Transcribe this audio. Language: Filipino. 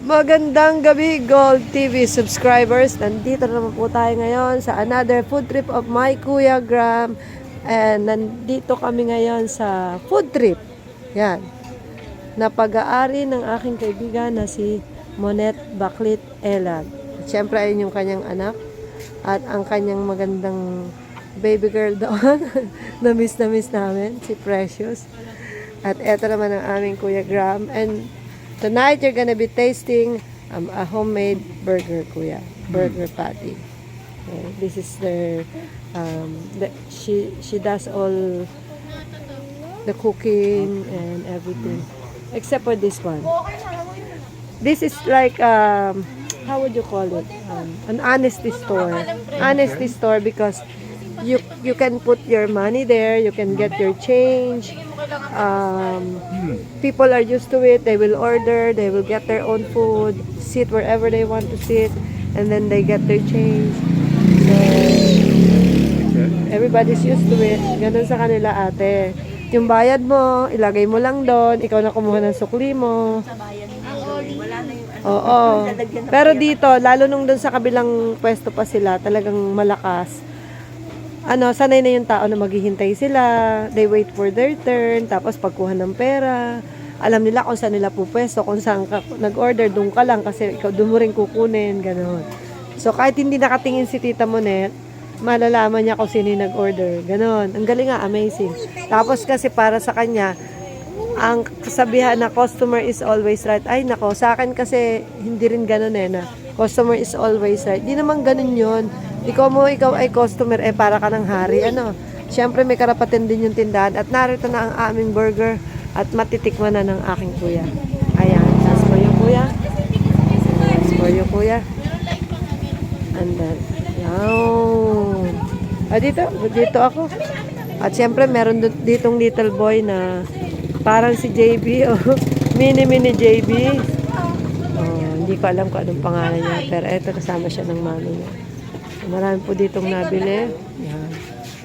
Magandang gabi, Gold TV subscribers. Nandito na naman po tayo ngayon sa another food trip of my Kuya Gram. And nandito kami ngayon sa food trip. Yan. Na pag-aari ng aking kaibigan na si Monet Baclit Elag. At syempre ayun yung kanyang anak. At ang kanyang magandang baby girl doon. na-miss namin, si Precious. At eto naman ang aming Kuya Gram. And tonight, you're gonna be tasting a homemade burger, Kuya. Burger patty. Okay. This is their, she does all the cooking and everything. Except for this one. This is like, how would you call it? An honesty store. Honesty store because you can put your money there, you can get your change. People are used to it. They will order, they will get their own food, sit wherever they want to sit, and then they get their change. So everybody's used to it. Ganun sa kanila, ate. Yung bayad mo, ilagay mo lang doon, ikaw na kumuha ng sukli mo. Oo. Pero dito, lalo nung doon sa kabilang pwesto pa sila, talagang malakas. Sanay na yung tao na maghihintay sila, they wait for their turn, tapos pagkuha ng pera, alam nila kung saan nila pupwesto, kung saan ka nag-order, doon ka lang kasi ikaw doon mo rin kukunin, gano'n. So kahit hindi nakatingin si Tita Monet, malalaman niya kung sino yung nag-order, gano'n. Ang galing nga, amazing. Tapos kasi para sa kanya, ang kasabihan na customer is always right. Ay nako, sa akin kasi hindi rin gano'n na customer is always right. Di naman gano'n yun. Ikaw ay customer, para ka ng hari. Siyempre may karapatan din yung tindahan. At narito na ang aming burger at matitikman na ng aking kuya. Ayan, that's for you, kuya. That's for you, kuya. And then, yan. Dito ako. At siyempre meron ditong little boy na parang si JB, mini JB. Hindi ko alam kung anong pangalan niya, pero eto kasama siya ng mami niya. Marami po ditong nabili. Yan.